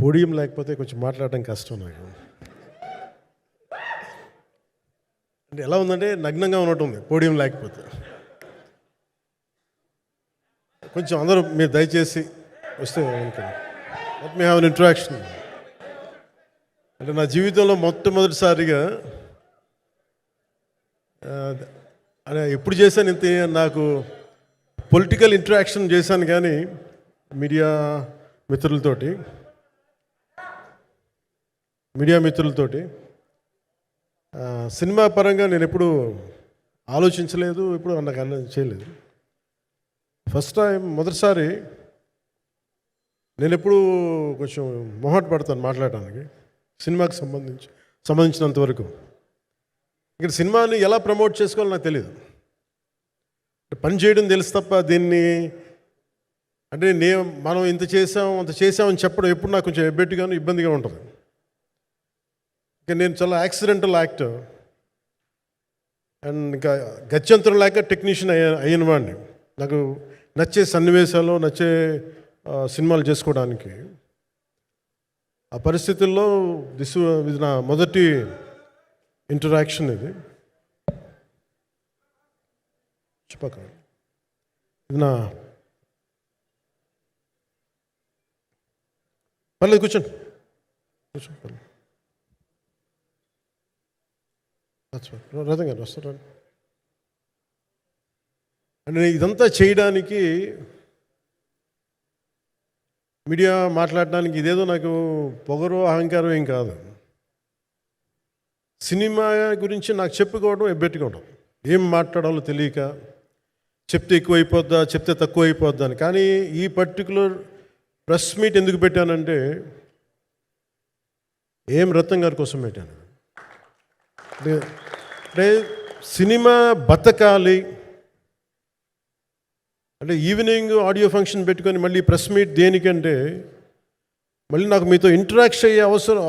Podium లేకపోతే కొంచెం మాట్లాడడం కష్టం నాకు. అంటే ఎలా ఉందంటే నగ్నంగా ఉన్నట్టుంది పోడియం లేకపోతే. కొంచెం అందరూ మీరు దయచేసి వస్తే let me have an interaction. అంటే నా జీవితంలో మొట్టమొదటిసారిగా అదే ఎప్పుడు చేశాను ఇంత, నాకు పొలిటికల్ ఇంటరాక్షన్ చేశాను కానీ మీడియా మిత్రులతోటి సినిమా పరంగా నేను ఎప్పుడు ఆలోచించలేదు, ఎప్పుడు నాకు చేయలేదు. ఫస్ట్ టైం మొదటిసారి నేను ఎప్పుడు కొంచెం మొహాట పడతాను మాట్లాడటానికి సినిమాకి సంబంధించినంత వరకు. ఇక్కడ సినిమాని ఎలా ప్రమోట్ చేసుకోవాలో నాకు తెలియదు. పని చేయడం తెలుసు తప్ప దీన్ని అంటే మనం ఇంత చేసామని చెప్పడం ఎప్పుడు నాకు కొంచెం ఎబ్బెట్టుగాను ఇబ్బందిగా ఉంటుంది. ఇంకా నేను చాలా యాక్సిడెంటల్ యాక్టర్ అండ్ ఇంకా గత్యంతరం లేక టెక్నీషియన్ అయిన వాడిని. నాకు నచ్చే సన్నివేశాలు, నచ్చే సినిమాలు చేసుకోవడానికి. ఆ పరిస్థితుల్లో ఇది నా మొదటి ఇంటరాక్షన్. ఇది నా పర్లేదు కూర్చోండి. రథం గారు వస్తారు. అంటే ఇదంతా చేయడానికి, మీడియా మాట్లాడడానికి ఇదేదో నాకు పొగరు అహంకారం ఏం కాదు. సినిమా గురించి నాకు చెప్పుకోవడం ఎబ్బెట్టుకోవడం, ఏం మాట్లాడాలో తెలియక చెప్తే ఎక్కువైపోద్దా చెప్తే తక్కువ అయిపోద్దా అని. కానీ ఈ పర్టికులర్ ప్రెస్ మీట్ ఎందుకు పెట్టానంటే ఏం రత్నం గారి కోసం పెట్టాను. అంటే సినిమా బతకాలి అంటే ఈవినింగ్ ఆడియో ఫంక్షన్ పెట్టుకొని మళ్ళీ ప్రెస్ మీట్ దేనికంటే మళ్ళీ నాకు మీతో ఇంటరాక్ట్ అయ్యే అవసరం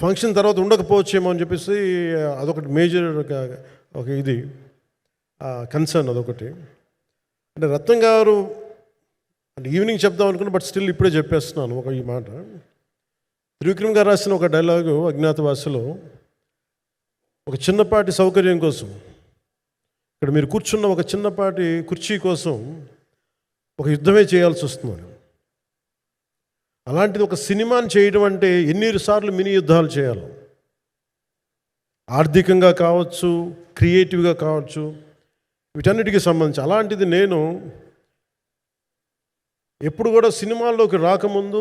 ఫంక్షన్ తర్వాత ఉండకపోవచ్చేమో అని చెప్పేసి అదొకటి మేజర్ ఒక ఇది కన్సర్న్. అదొకటి. అంటే రత్నం గారు అంటే ఈవినింగ్ చెప్దాం అనుకున్నా, బట్ స్టిల్ ఇప్పుడే చెప్పేస్తున్నాను ఈ మాట. త్రివిక్రమ్ గారు రాసిన ఒక డైలాగు అజ్ఞాతవాసిలో, ఒక చిన్నపాటి సౌకర్యం కోసం, ఇక్కడ మీరు కూర్చున్న ఒక చిన్నపాటి కుర్చీ కోసం ఒక యుద్ధమే చేయాల్సి వస్తుంది. అలాంటిది ఒక సినిమాని చేయడం అంటే ఎన్నిసార్లు మినీ యుద్ధాలు చేయాలి. ఆర్థికంగా కావచ్చు, క్రియేటివ్గా కావచ్చు, వీటన్నిటికీ సంబంధించి. అలాంటిది నేను ఎప్పుడు కూడా సినిమాల్లోకి రాకముందు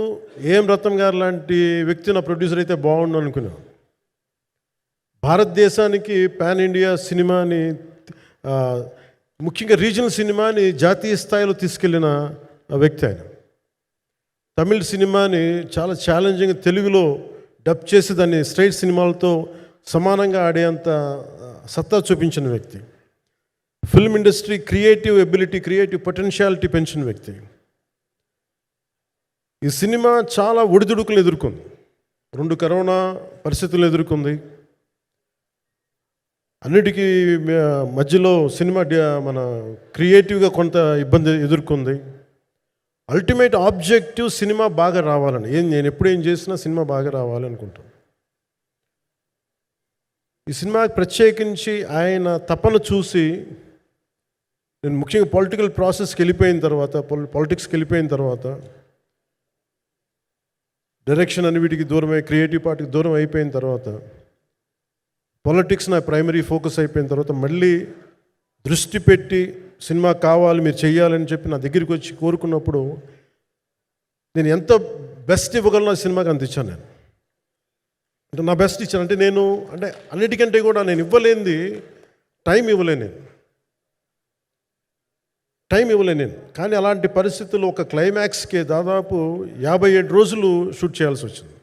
ఏం రత్నం గారు లాంటి వ్యక్తి నా ప్రొడ్యూసర్ అయితే బాగుండు అనుకున్నాను. భారతదేశానికి పాన్ ఇండియా సినిమాని, ముఖ్యంగా రీజనల్ సినిమాని జాతీయ స్థాయిలో తీసుకెళ్ళిన వ్యక్తి ఆయన. తమిళ సినిమాని చాలా ఛాలెంజింగ్ తెలుగులో డబ్ చేసి దాన్ని స్ట్రైట్ సినిమాలతో సమానంగా ఆడేంత సత్తా చూపించిన వ్యక్తి. Film industry creative ability, creative potentiality పెంచిన వ్యక్తి. ఈ సినిమా చాలా ఒడిదుడుకులు ఎదుర్కొంది. 2 కరోనా పరిస్థితులు ఎదుర్కొంది. అన్నిటికీ మధ్యలో సినిమా మన క్రియేటివ్గా కొంత ఇబ్బంది ఎదుర్కొంది. అల్టిమేట్ ఆబ్జెక్టివ్ సినిమా బాగా రావాలని, నేను ఎప్పుడేం చేసినా సినిమా బాగా రావాలి అనుకుంటాను. ఈ సినిమా ప్రత్యేకించి ఆయన తపన చూసి నేను ముఖ్యంగా పొలిటికల్ ప్రాసెస్కి వెళ్ళిపోయిన తర్వాత, పాలిటిక్స్కి వెళ్ళిపోయిన తర్వాత, డైరెక్షన్ అని వీటికి దూరమై క్రియేటివ్ పార్టీకి దూరం అయిపోయిన తర్వాత, పాలిటిక్స్ నా ప్రైమరీ ఫోకస్ అయిపోయిన తర్వాత మళ్ళీ దృష్టి పెట్టి సినిమా కావాలి మీరు చెయ్యాలని చెప్పి నా దగ్గరికి వచ్చి కోరుకున్నప్పుడు నేను ఎంత బెస్ట్ ఇవ్వగలను ఆ సినిమాకి అంత ఇచ్చాను. నేను అంటే నా బెస్ట్ ఇచ్చాను. అంటే నేను అంటే అన్నిటికంటే కూడా నేను ఇవ్వలేనిది టైం ఇవ్వలేను నేను. కానీ అలాంటి పరిస్థితుల్లో ఒక క్లైమాక్స్కి దాదాపు 57 రోజులు షూట్ చేయాల్సి వచ్చింది.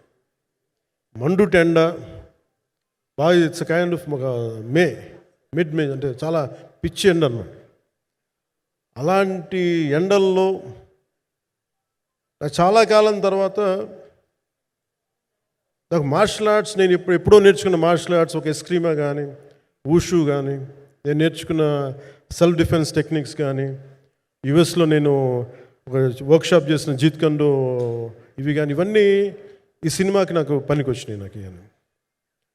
మండు టెండ బాగా, ఇట్స్ కైండ్ ఆఫ్ ఒక మిడ్ మే అంటే చాలా పిచ్చి ఎండ అన్నమాట. అలాంటి ఎండల్లో నాకు చాలా కాలం తర్వాత నాకు మార్షల్ ఆర్ట్స్, నేను ఎప్పుడో నేర్చుకున్న మార్షల్ ఆర్ట్స్, ఒక ఎస్క్రీమా కానీ, ఊషు కానీ, నేను నేర్చుకున్న సెల్ఫ్ డిఫెన్స్ టెక్నిక్స్ కానీ, యుఎస్లో నేను ఒక వర్క్షాప్ చేసిన జీత్ కండు ఇవి కానీ ఇవన్నీ ఈ సినిమాకి నాకు పనికి వచ్చినాయి. నాకు ఇవన్నీ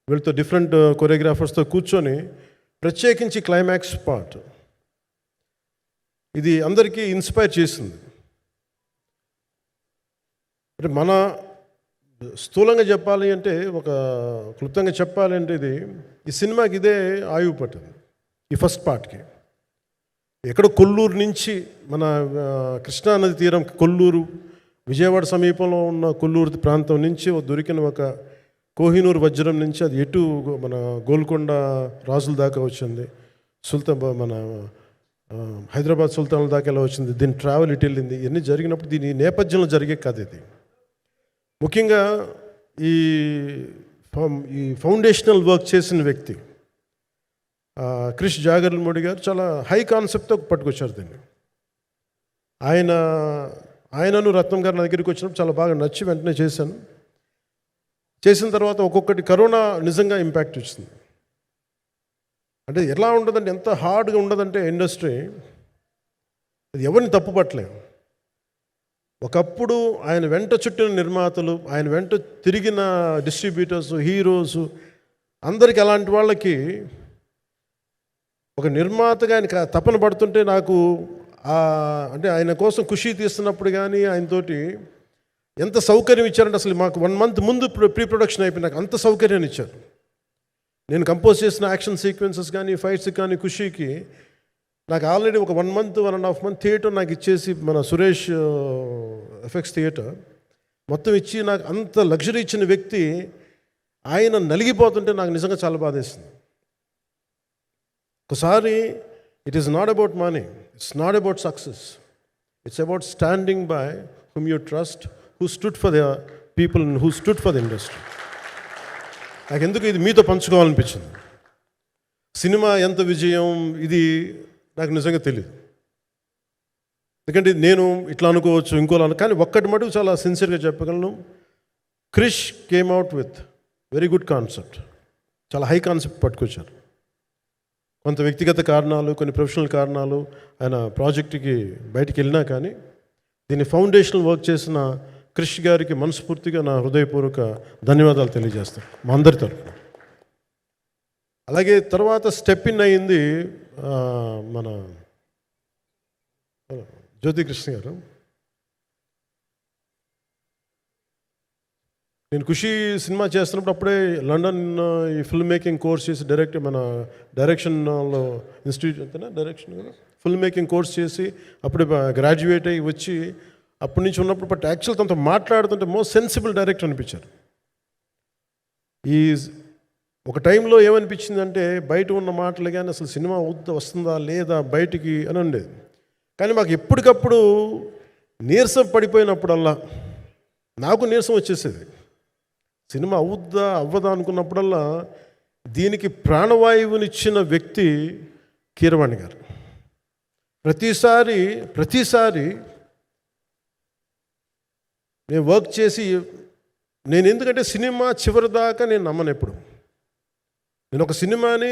వీళ్ళతో డిఫరెంట్ కొరియోగ్రాఫర్స్తో కూర్చొని ప్రత్యేకించి క్లైమాక్స్ పార్ట్ ఇది అందరికీ ఇన్స్పైర్ చేసింది. అంటే మన స్థూలంగా చెప్పాలి అంటే, ఒక క్లుప్తంగా చెప్పాలి అంటే, ఈ సినిమాకి ఇదే ఆయువు పట్టింది. ఈ ఫస్ట్ పార్ట్కి ఎక్కడో కొల్లూరు నుంచి మన కృష్ణానది తీరం కొల్లూరు, విజయవాడ సమీపంలో ఉన్న కొల్లూరు ప్రాంతం నుంచి దొరికిన ఒక కోహినూరు వజ్రం నుంచి అది ఎటు మన గోల్కొండ రాజుల దాకా వచ్చింది, మన హైదరాబాద్ సుల్తాన్ల దాకా ఎలా వచ్చింది, దీని ట్రావెల్ ఇటు వెళ్ళింది. ఇవన్నీ జరిగినప్పుడు దీని నేపథ్యంలో జరిగే కథ ఇది. ముఖ్యంగా ఈ ఫౌండేషనల్ వర్క్ చేసిన వ్యక్తి క్రిష్ జాగర్లమూడి గారు చాలా హై కాన్సెప్ట్తో పట్టుకొచ్చారు దీన్ని. ఆయనను రత్నం గారు నా దగ్గరికి వచ్చినప్పుడు చాలా బాగా నచ్చి వెంటనే చేశాను. చేసిన తర్వాత ఒక్కొక్కటి కరోనా నిజంగా ఇంపాక్ట్ వచ్చింది. అంటే ఎలా ఉండదంటే, ఎంత హార్డ్గా ఉండదంటే ఇండస్ట్రీ, అది ఎవరిని తప్పుపట్టలేము. ఒకప్పుడు ఆయన వెంట చుట్టిన నిర్మాతలు, ఆయన వెంట తిరిగిన డిస్ట్రిబ్యూటర్స్, హీరోస్ అందరికి అలాంటి వాళ్ళకి ఒక నిర్మాతగా ఆయన తపన పడుతుంటే నాకు అంటే ఆయన కోసం ఖుషి తీస్తున్నప్పుడు కానీ ఆయనతోటి ఎంత సౌకర్యం ఇచ్చారంటే, అసలు మాకు 1 month ముందు ప్రీ ప్రొడక్షన్ అయిపోయి నాకు అంత సౌకర్యాన్ని ఇచ్చారు. నేను కంపోజ్ చేసిన యాక్షన్ సీక్వెన్సెస్ కానీ ఫైట్స్ కానీ ఖుషీకి నాకు ఆల్రెడీ ఒక 1 month 1.5 month థియేటర్ నాకు ఇచ్చేసి, మన సురేష్ ఎఫెక్ట్స్ థియేటర్ మొత్తం ఇచ్చి నాకు అంత లగ్జరీ ఇచ్చిన వ్యక్తి ఆయన నలిగిపోతుంటే నాకు నిజంగా చాలా బాధేస్తుంది. ఒకసారి it is not about money, it's not about success, it's about standing by whom you trust, who stood for the people and who stood for the industry. నాకు ఎందుకు ఇది మీతో పంచుకోవాలనిపించింది. సినిమా ఎంత విజయం ఇది నాకు నిజంగా తెలియదు, ఎందుకంటే నేను ఇట్లా అనుకోవచ్చు ఇంకోలా, కానీ ఒక్కటి మటుకు చాలా సిన్సియర్గా చెప్పగలను. Krish came out with very good concept, చాలా హై కాన్సెప్ట్ పట్టుకొచ్చారు. కొంత వ్యక్తిగత కారణాలు, కొన్ని ప్రొఫెషనల్ కారణాలు ఆయన ప్రాజెక్టుకి బయటికి వెళ్ళినా కానీ దీన్ని ఫౌండేషనల్ వర్క్ చేసిన క్రిష్ గారికి మనస్ఫూర్తిగా నా హృదయపూర్వక ధన్యవాదాలు తెలియజేస్తాను మా అందరి తరఫున. అలాగే తర్వాత స్టెప్ ఇన్ అయ్యింది మన జ్యోతికృష్ణ గారు. నేను ఖుషి సినిమా చేస్తున్నప్పుడు అప్పుడే లండన్ ఈ ఫిల్మ్ మేకింగ్ కోర్స్ చేసి మన డైరెక్షన్లో ఇన్స్టిట్యూట్ అంతేనా డైరెక్షన్ ఫిల్మ్ మేకింగ్ కోర్స్ చేసి అప్పుడు గ్రాడ్యుయేట్ అయ్యి వచ్చి అప్పటి నుంచి ఉన్నప్పుడు బట్ యాక్చువల్ తనతో మాట్లాడుతుంటే మోస్ట్ సెన్సిబుల్ డైరెక్టర్ అనిపించారు. ఈ ఒక టైంలో ఏమనిపించిందంటే, బయట ఉన్న మాటలు కానీ అసలు సినిమా వస్తుందా లేదా బయటికి అని ఉండేది. కానీ మాకు ఎప్పటికప్పుడు నీరసం పడిపోయినప్పుడల్లా నాకు నీరసం వచ్చేసేది. సినిమా అవుద్దా అవ్వదా అనుకున్నప్పుడల్లా దీనికి ప్రాణవాయువునిచ్చిన వ్యక్తి కీరవాణి గారు. ప్రతిసారి నేను వర్క్ చేసి నేను ఎందుకంటే సినిమా చివరిదాకా నేను నమ్మను. ఎప్పుడు నేను ఒక సినిమాని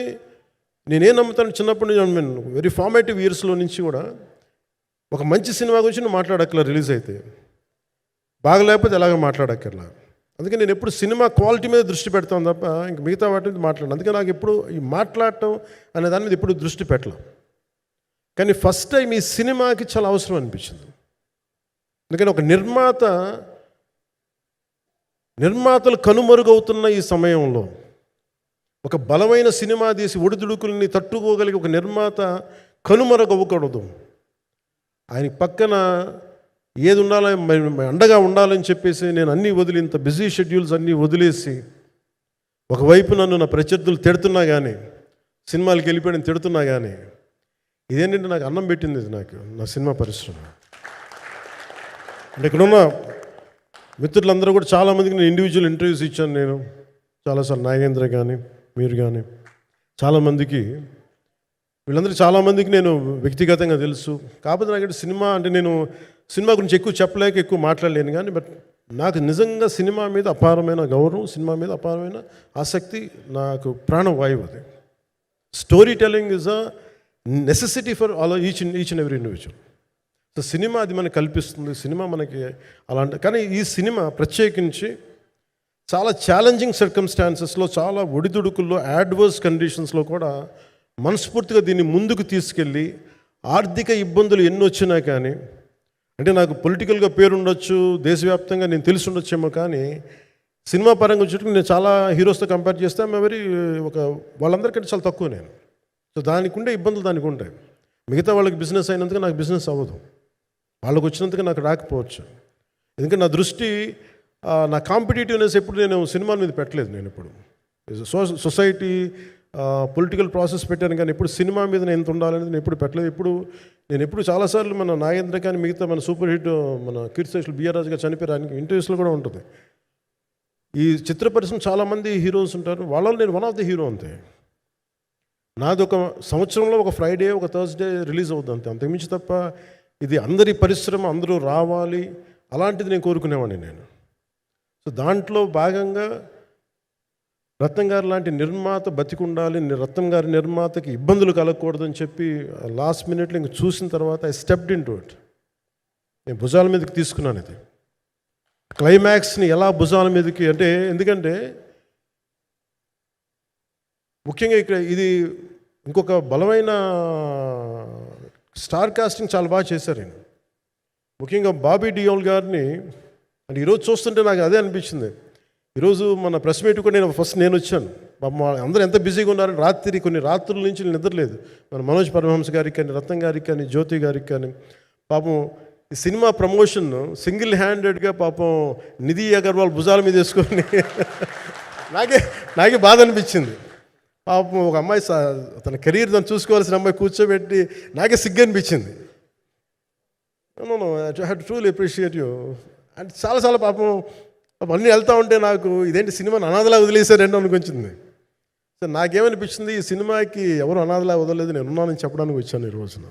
నేనేం నమ్ముతాను, చిన్నప్పటి నుంచి వెరీ ఫార్మేటివ్ ఇయర్స్లో నుంచి కూడా ఒక మంచి సినిమా గురించి నువ్వు మాట్లాడక్కర్లా, రిలీజ్ అయితే బాగలేకపోతే ఎలాగ మాట్లాడక్కర్లా. అందుకే నేను ఎప్పుడు సినిమా క్వాలిటీ మీద దృష్టి పెడతాను తప్ప ఇంక మిగతా వాటి మీద మాట్లాడను. అందుకే నాకు ఎప్పుడు ఈ మాట్లాడటం అనే దాని మీద ఎప్పుడు దృష్టి పెట్టలేం. కానీ ఫస్ట్ టైం ఈ సినిమాకి చాలా అవసరం అనిపించింది. ఎందుకంటే ఒక నిర్మాతలు కనుమరుగవుతున్న ఈ సమయంలో ఒక బలమైన సినిమా తీసి ఒడిదుడుకుల్ని తట్టుకోగలిగి ఒక నిర్మాత కనుమరుగవ్వకూడదు. ఆయన పక్కన ఏది ఉండాలని అండగా ఉండాలని చెప్పేసి నేను అన్నీ వదిలి, ఇంత బిజీ షెడ్యూల్స్ అన్నీ వదిలేసి, ఒకవైపు నన్ను నా ప్రత్యర్థులు తిడుతున్నా కానీ, సినిమాలకు వెళ్ళిపోయిన తిడుతున్నా కానీ, ఇదేంటంటే నాకు అన్నం పెట్టింది ఇది నాకు నా సినిమా పరిశ్రమ. అంటే ఇక్కడున్న మిత్రులందరూ కూడా చాలామందికి నేను ఇండివిజువల్ ఇంటర్వ్యూస్ ఇచ్చాను. నేను చాలాసార్లు నాగేంద్ర కానీ మీరు కానీ చాలామందికి, వీళ్ళందరూ చాలామందికి నేను వ్యక్తిగతంగా తెలుసు. కాకపోతే నాకంటే సినిమా అంటే నేను సినిమా గురించి ఎక్కువ చెప్పలేక ఎక్కువ మాట్లాడలేను. కానీ బట్ నాకు నిజంగా సినిమా మీద అపారమైన గౌరవం, సినిమా మీద అపారమైన ఆసక్తి, నాకు ప్రాణవాయువు అది. Story telling is a necessity for all each and every individual. So cinema అది మనకి కల్పిస్తుంది, సినిమా మనకి అలాంటి. కానీ ఈ సినిమా ప్రత్యేకించి చాలా ఛాలెంజింగ్ సర్కమ్స్టాన్సెస్లో, చాలా ఒడిదుడుకుల్లో, యాడ్వర్స్ కండిషన్స్లో కూడా మనస్ఫూర్తిగా దీన్ని ముందుకు తీసుకెళ్ళి, ఆర్థిక ఇబ్బందులు ఎన్ని వచ్చినా కానీ, అంటే నాకు పొలిటికల్గా పేరు ఉండొచ్చు, దేశవ్యాప్తంగా నేను తెలిసి ఉండొచ్చేమో, కానీ సినిమా పరంగా వచ్చేటప్పుడు నేను చాలా హీరోస్తో కంపేర్ చేస్తే వెరీ వాళ్ళందరికంటే చాలా తక్కువ నేను. సో దానికి ఉండే ఇబ్బందులు దానికి ఉంటాయి. మిగతా వాళ్ళకి బిజినెస్ అయినందుకు నాకు బిజినెస్ అవ్వదు, వాళ్ళకి వచ్చినందుకు నాకు రాకపోవచ్చు. ఎందుకంటే నా దృష్టి, నా కాంపిటేటివ్నెస్ ఎప్పుడు నేను సినిమాల మీద పెట్టలేదు. నేను ఇప్పుడు సొసైటీ పొలిటికల్ ప్రాసెస్ పెట్టాను, కానీ ఎప్పుడు సినిమా మీద నేను ఎంత ఉండాలనేది నేను ఎప్పుడు పెట్టలేదు. నేను ఎప్పుడు చాలాసార్లు మన నాగేంద్ర కానీ మిగతా మన సూపర్ హిట్ మన కీర్తిశేషులు బిఆర్ రాజు గారు చనిపోయారు, ఆయనకి ఇంటర్వ్యూస్లో కూడా ఉంటుంది. ఈ చిత్ర పరిశ్రమ చాలామంది హీరోస్ ఉంటారు, వాళ్ళలో నేను వన్ ఆఫ్ ది హీరో అంతే. నాది ఒక సంవత్సరంలో ఒక ఫ్రైడే, ఒక థర్స్డే రిలీజ్ అవుతుంది అంతే, అంతకుమించి తప్ప ఇది అందరి పరిశ్రమ, అందరూ రావాలి అలాంటిది నేను కోరుకునేవాడిని నేను. సో దాంట్లో భాగంగా రత్నం గారు లాంటి నిర్మాత బతికుండాలి, రత్నం గారి నిర్మాతకి ఇబ్బందులు కలగకూడదని చెప్పి లాస్ట్ మినిట్లో ఇంక చూసిన తర్వాత I stepped in to it. నేను భుజాల మీదకి తీసుకున్నాను ఇది, క్లైమాక్స్ని ఎలా భుజాల మీదకి, అంటే ఎందుకంటే ముఖ్యంగా ఇక్కడ ఇది ఇంకొక బలమైన స్టార్ కాస్టింగ్ చాలా బాగా చేశారు ఆయన. ముఖ్యంగా బాబీ డియోల్ గారిని అంటే ఈరోజు చూస్తుంటే నాకు అదే అనిపించింది. ఈరోజు మన ప్రెస్ మీట్ కూడా నేను వచ్చాను. అందరూ ఎంత బిజీగా ఉన్నారని కొన్ని రాత్రుల నుంచి నిద్రలేదు. మన మనోజ్ పరమహంస గారికి కానీ, రత్నం గారికి కానీ, జ్యోతి గారికి కానీ, పాపం ఈ సినిమా ప్రమోషన్ సింగిల్ హ్యాండెడ్గా పాపం నిధి అగర్వాల్ భుజాల మీద వేసుకొని నాకే బాధ అనిపించింది. పాపం ఒక అమ్మాయి తన కెరీర్ తను చూసుకోవాల్సిన అమ్మాయి కూర్చోబెట్టి నాకే సిగ్గు అనిపించింది. I had truly appreciate you. అంటే చాలా పాపం అన్నీ వెళ్తూ ఉంటే నాకు ఇదేంటి సినిమాని అనాథలా వదిలేశారంటే అనిపించింది. సో నాకేమనిపించింది, ఈ సినిమాకి ఎవరు అనాథలా వదలలేదు, నేను ఉన్నానని చెప్పడానికి వచ్చాను ఈ రోజున.